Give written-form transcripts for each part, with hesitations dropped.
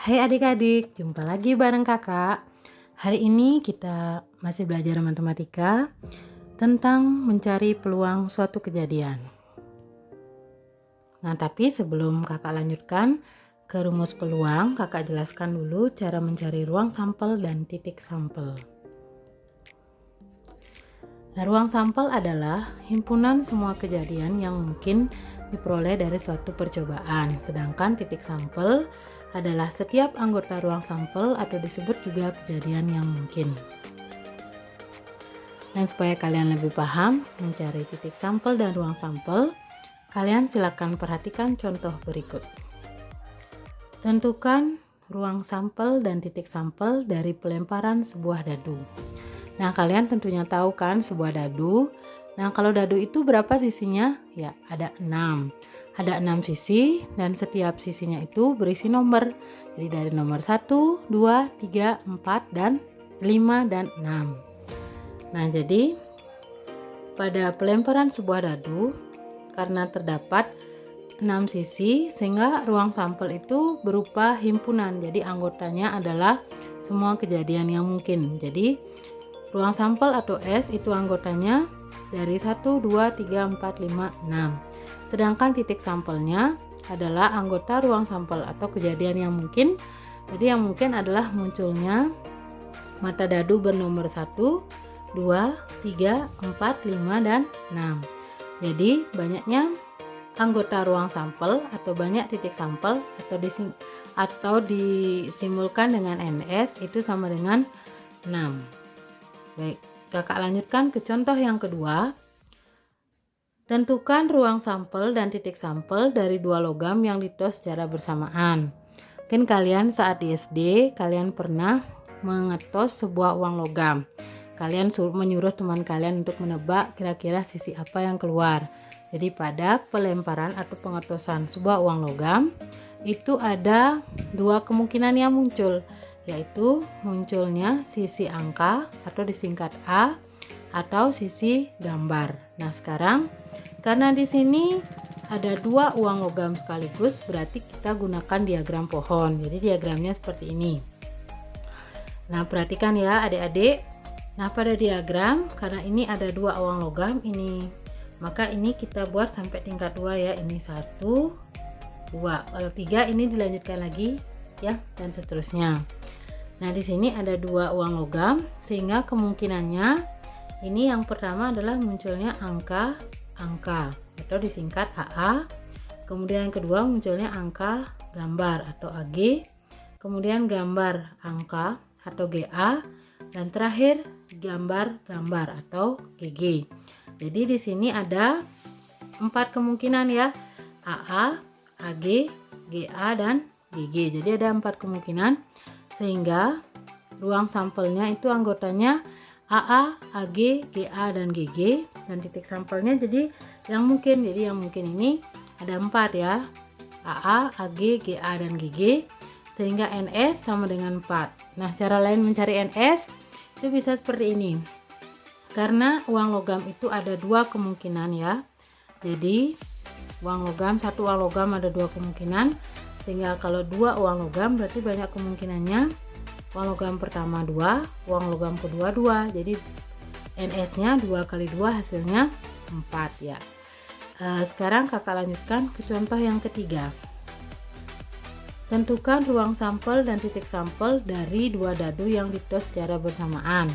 Hai adik-adik, jumpa lagi bareng kakak. Hari ini kita masih belajar matematika tentang mencari peluang suatu kejadian. Nah, tapi sebelum kakak lanjutkan ke rumus peluang, kakak jelaskan dulu cara mencari ruang sampel dan titik sampel. Nah, ruang sampel adalah himpunan semua kejadian yang mungkin diperoleh dari suatu percobaan, sedangkan titik sampel adalah setiap anggota ruang sampel atau disebut juga kejadian yang mungkin. Dan supaya kalian lebih paham mencari titik sampel dan ruang sampel, kalian silakan perhatikan contoh berikut. Tentukan ruang sampel dan titik sampel dari pelemparan sebuah dadu. Nah, kalian tentunya tahu kan sebuah dadu. Nah, kalau dadu itu berapa sisinya? Ya, ada 6. Ada 6 sisi dan setiap sisinya itu berisi nomor. Jadi dari nomor 1, 2, 3, 4, dan 5 dan 6. Nah, jadi pada pelemparan sebuah dadu, karena terdapat 6 sisi, sehingga ruang sampel itu berupa himpunan. Jadi anggotanya adalah semua kejadian yang mungkin. Jadi ruang sampel atau S itu anggotanya dari 1, 2, 3, 4, 5, 6. Sedangkan titik sampelnya adalah anggota ruang sampel atau kejadian yang mungkin. Jadi yang mungkin adalah munculnya mata dadu bernomor 1, 2, 3, 4, 5, dan 6. Jadi banyaknya anggota ruang sampel atau banyak titik sampel atau disimbolkan dengan NS itu sama dengan 6. Baik, kakak lanjutkan ke contoh yang kedua. Tentukan ruang sampel dan titik sampel dari dua logam yang ditos secara bersamaan. Mungkin kalian saat di SD, kalian pernah mengetos sebuah uang logam. Kalian menyuruh teman kalian untuk menebak kira-kira sisi apa yang keluar. Jadi pada pelemparan atau pengetosan sebuah uang logam, itu ada dua kemungkinan yang muncul, yaitu munculnya sisi angka atau disingkat A atau sisi gambar. Nah, sekarang karena di sini ada dua uang logam sekaligus, berarti kita gunakan diagram pohon. Jadi diagramnya seperti ini. Nah, perhatikan ya adik-adik. Nah, pada diagram karena ini ada dua uang logam ini, maka ini kita buat sampai tingkat 2 ya. Ini 1, 2. Kalau 3 ini dilanjutkan lagi ya, dan seterusnya. Nah, di sini ada dua uang logam sehingga kemungkinannya ini yang pertama adalah munculnya angka atau disingkat AA. Kemudian yang kedua munculnya angka gambar atau AG. Kemudian gambar angka atau GA, dan terakhir gambar atau GG. Jadi di sini ada 4 kemungkinan ya, AA, AG, GA, dan GG. Jadi ada 4 kemungkinan sehingga ruang sampelnya itu anggotanya AA, AG, GA, dan GG, dan titik sampelnya jadi yang mungkin. Jadi yang mungkin ini ada 4 ya, AA, AG, GA, dan GG, sehingga NS sama dengan 4. Nah, cara lain mencari NS itu bisa seperti ini. Karena uang logam itu ada dua kemungkinan ya. Jadi satu uang logam ada dua kemungkinan, sehingga kalau dua uang logam berarti banyak kemungkinannya. Uang logam pertama 2, uang logam kedua 2. Jadi NS nya 2 kali 2 hasilnya 4 ya. Sekarang kakak lanjutkan ke contoh yang ketiga. Tentukan ruang sampel dan titik sampel dari dua dadu yang ditos secara bersamaan.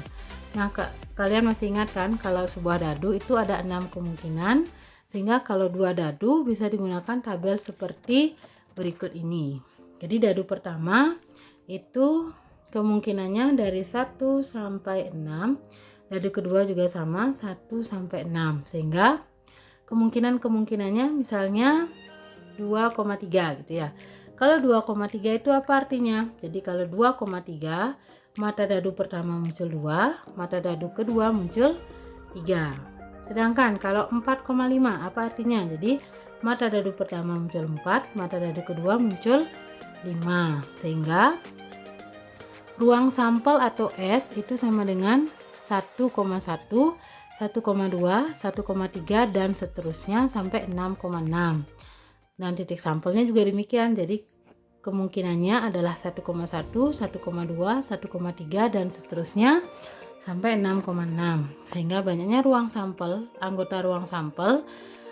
Nah, kalian masih ingat kan kalau sebuah dadu itu ada 6 kemungkinan, sehingga kalau dua dadu bisa digunakan tabel seperti berikut ini. Jadi dadu pertama itu kemungkinannya dari 1 sampai 6, dadu kedua juga sama 1 sampai 6, sehingga kemungkinannya misalnya 2,3 gitu ya. Kalau 2,3 itu apa artinya? Jadi kalau 2,3, mata dadu pertama muncul 2, mata dadu kedua muncul 3. Sedangkan kalau 4,5 apa artinya? Jadi mata dadu pertama muncul 4, mata dadu kedua muncul 5. Sehingga ruang sampel atau S itu sama dengan 1,1, 1,2, 1,3, dan seterusnya sampai 6,6. Dan titik sampelnya juga demikian. Jadi kemungkinannya adalah 1,1, 1,2, 1,3 dan seterusnya sampai 6,6. Sehingga banyaknya ruang sampel, anggota ruang sampel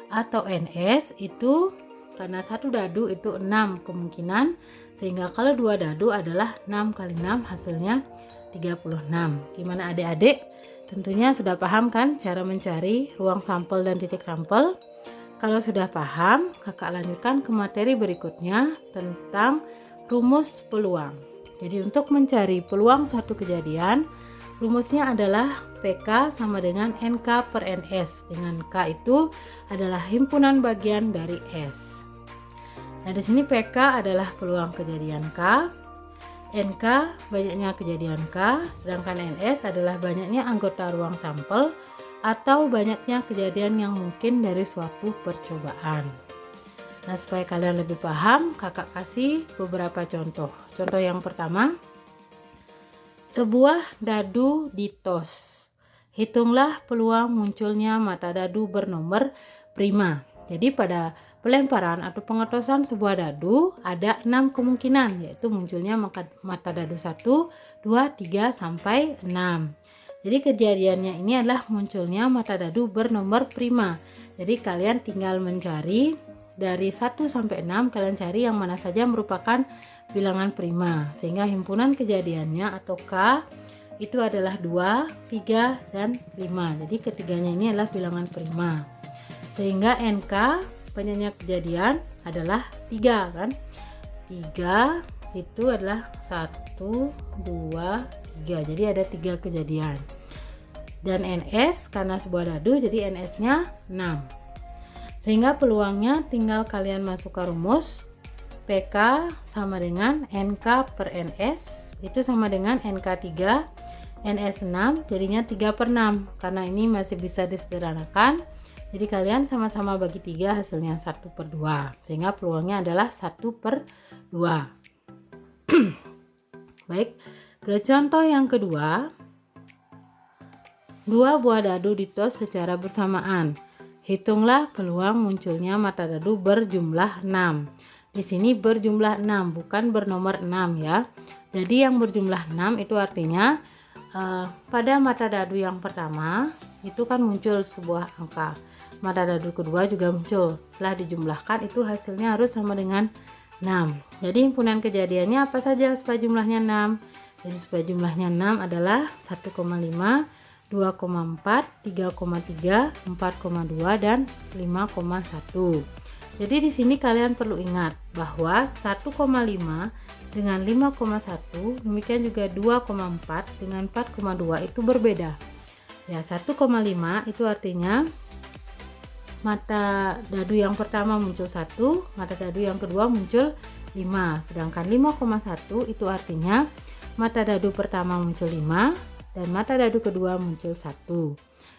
atau NS itu karena satu dadu itu 6 kemungkinan, sehingga kalau dua dadu adalah 6 kali 6 hasilnya 36. Gimana adik-adik? Tentunya sudah paham kan cara mencari ruang sampel dan titik sampel? Kalau sudah paham, kakak lanjutkan ke materi berikutnya tentang rumus peluang. Jadi untuk mencari peluang suatu kejadian, rumusnya adalah PK sama dengan NK per NS, dengan K itu adalah himpunan bagian dari S. Nah, di sini PK adalah peluang kejadian K, NK banyaknya kejadian K, sedangkan NS adalah banyaknya anggota ruang sampel atau banyaknya kejadian yang mungkin dari suatu percobaan. Nah, supaya kalian lebih paham, kakak kasih beberapa contoh. Contoh yang pertama, sebuah dadu ditos. Hitunglah peluang munculnya mata dadu bernomor prima. Jadi pada pelemparan atau pengetosan sebuah dadu ada 6 kemungkinan, yaitu munculnya mata dadu 1, 2, 3 sampai 6. Jadi kejadiannya ini adalah munculnya mata dadu bernomor prima. Jadi kalian tinggal mencari dari 1 sampai 6, kalian cari yang mana saja merupakan bilangan prima, sehingga himpunan kejadiannya atau K itu adalah 2, 3, dan 5. Jadi ketiganya ini adalah bilangan prima, sehingga NK banyaknya kejadian adalah 3 kan. 3 itu adalah 1, 2, 3. Jadi ada 3 kejadian. Dan NS karena sebuah dadu jadi NS nya 6. Sehingga peluangnya tinggal kalian masukkan rumus PK sama dengan NK per NS itu sama dengan NK 3 NS 6, jadinya 3 per 6. Karena ini masih bisa disederhanakan, jadi kalian sama-sama bagi 3, hasilnya 1 per 2, sehingga peluangnya adalah 1 per 2. Baik, ke contoh yang kedua. 2 buah dadu ditos secara bersamaan. Hitunglah peluang munculnya mata dadu berjumlah 6. Di sini berjumlah 6, bukan bernomor 6 ya. Jadi yang berjumlah 6 itu artinya pada mata dadu yang pertama itu kan muncul sebuah angka. Mata dadu kedua juga muncul. Setelah dijumlahkan itu hasilnya harus sama dengan 6. Jadi himpunan kejadiannya apa saja supaya jumlahnya 6? Jadi supaya jumlahnya 6 adalah 1,5, 2,4, 3,3, 4,2 dan 5,1. Jadi di sini kalian perlu ingat bahwa 1,5 dengan 5,1, demikian juga 2,4 dengan 4,2 itu berbeda. Ya, 1,5 itu artinya mata dadu yang pertama muncul 1, mata dadu yang kedua muncul 5. Sedangkan 5,1 itu artinya mata dadu pertama muncul 5 dan mata dadu kedua muncul 1.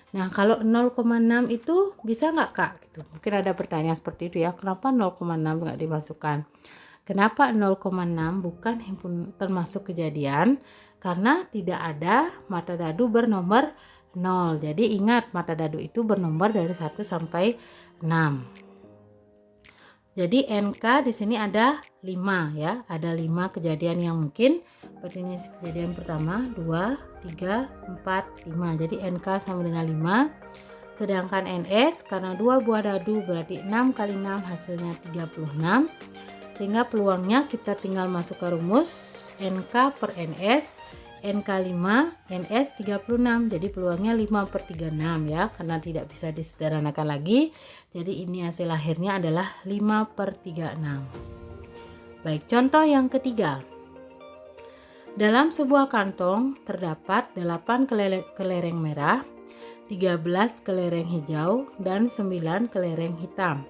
Nah, kalau 0,6 itu bisa nggak Kak? Gitu. Mungkin ada pertanyaan seperti itu ya, kenapa 0,6 nggak dimasukkan? Kenapa 0,6 bukan termasuk kejadian? Karena tidak ada mata dadu bernomor 0. Jadi ingat, mata dadu itu bernomor dari 1 sampai 6. Jadi NK di sini ada 5 ya, ada 5 kejadian yang mungkin. Seperti ini kejadian pertama, 2, 3, 4, 5. Jadi NK sama dengan 5. Sedangkan NS karena 2 buah dadu berarti 6 kali 6 hasilnya 36. Sehingga peluangnya kita tinggal masukkan rumus NK per NS, NK 5, NS 36. Jadi peluangnya 5 per 36 ya, karena tidak bisa disederhanakan lagi. Jadi ini hasil akhirnya adalah 5 per 36. Baik, contoh yang ketiga. Dalam sebuah kantong terdapat 8 kelereng merah, 13 kelereng hijau, dan 9 kelereng hitam.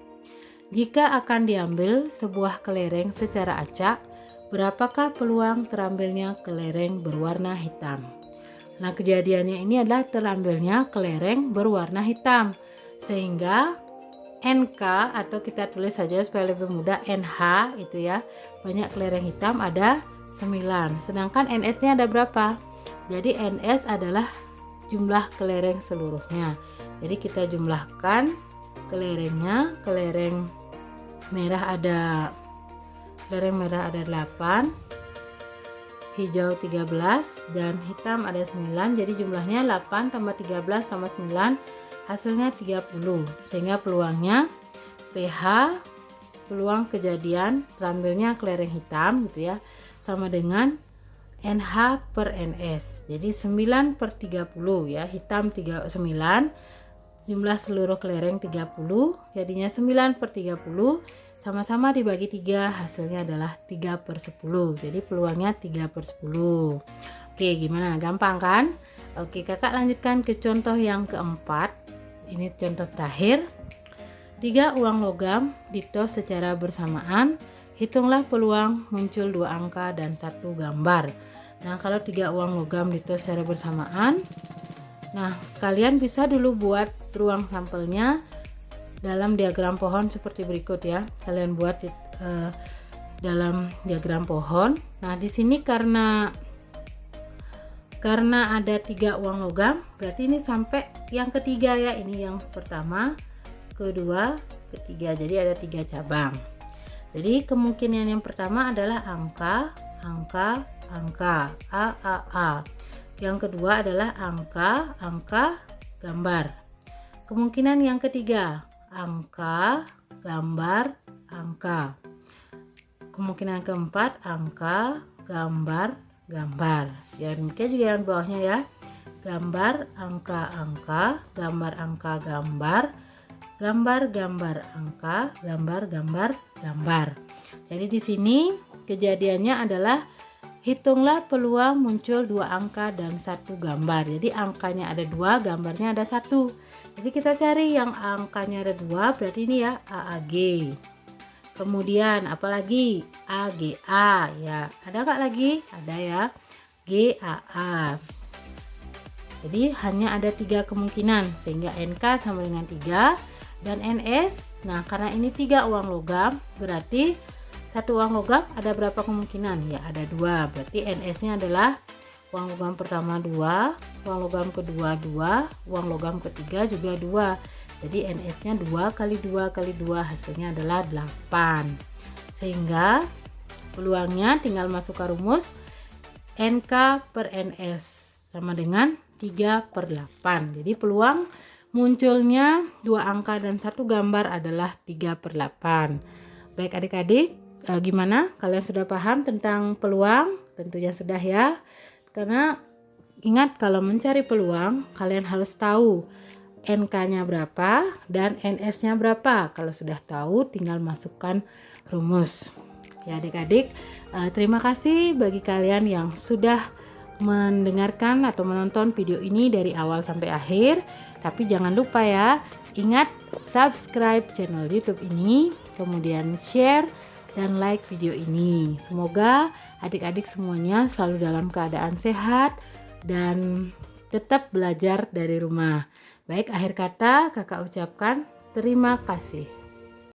Jika akan diambil sebuah kelereng secara acak, berapakah peluang terambilnya kelereng berwarna hitam? Nah, kejadiannya ini adalah terambilnya kelereng berwarna hitam. Sehingga NK atau kita tulis saja supaya lebih mudah, NH itu ya, banyak kelereng hitam ada 9. Sedangkan NS-nya ada berapa? Jadi NS adalah jumlah kelereng seluruhnya. Jadi kita jumlahkan kelerengnya, kelereng merah ada kelereng merah ada 8, hijau 13, dan hitam ada 9. Jadi jumlahnya 8 tambah 13 tambah 9 hasilnya 30. Sehingga peluangnya PH, peluang kejadian terambilnya kelereng hitam gitu ya, sama dengan NH per NS. Jadi 9 per 30 ya, hitam 9, jumlah seluruh kelereng 30, jadinya 9 per 30, sama-sama dibagi 3, hasilnya adalah 3 per 10. Jadi peluangnya 3 per 10. Oke, gimana? Gampang kan? Oke, kakak lanjutkan ke contoh yang keempat. Ini contoh terakhir. 3 uang logam ditos secara bersamaan. Hitunglah peluang muncul 2 angka dan 1 gambar. Nah, kalau 3 uang logam ditos secara bersamaan, nah kalian bisa dulu buat ruang sampelnya dalam diagram pohon seperti berikut ya. Kalian buat dalam diagram pohon. Nah, di sini karena ada 3 uang logam, berarti ini sampai yang ketiga ya. Ini yang pertama, kedua, ketiga. Jadi ada 3 cabang. Jadi kemungkinan yang pertama adalah angka, angka, angka, A. Yang kedua adalah angka, angka, gambar. Kemungkinan yang ketiga, angka, gambar, angka. Kemungkinan keempat, angka, gambar, gambar. Ya, demikian juga yang bawahnya ya. Gambar, angka, angka, gambar, angka, gambar, gambar, gambar, angka, gambar, gambar, gambar. Jadi di sini kejadiannya adalah hitunglah peluang muncul 2 angka dan 1 gambar. Jadi angkanya ada 2, gambarnya ada 1. Jadi kita cari yang angkanya ada 2, berarti ini ya AAG. Kemudian apalagi AGA ya. Ada nggak lagi? Ada ya. GAA. Jadi hanya ada 3 kemungkinan, sehingga NK sama dengan 3 dan NS. Nah, karena ini 3 uang logam, berarti 1 uang logam ada berapa kemungkinan? Ya ada 2. Berarti NS-nya adalah uang logam pertama 2, uang logam kedua 2, uang logam ketiga juga 2. Jadi NS-nya 2 kali 2 kali 2, hasilnya adalah 8. Sehingga peluangnya tinggal masuk ke rumus NK per NS sama dengan 3 per 8. Jadi peluang munculnya 2 angka dan 1 gambar adalah 3 per 8. Baik adik-adik, gimana? Kalian sudah paham tentang peluang? Tentunya sudah ya. Karena ingat, kalau mencari peluang kalian harus tahu NK-nya berapa dan NS-nya berapa. Kalau sudah tahu tinggal masukkan rumus. Ya adik-adik, terima kasih bagi kalian yang sudah mendengarkan atau menonton video ini dari awal sampai akhir. Tapi jangan lupa ya, ingat subscribe channel YouTube ini, kemudian share dan like video ini. Semoga adik-adik semuanya selalu dalam keadaan sehat dan tetap belajar dari rumah. Baik, akhir kata kakak ucapkan terima kasih.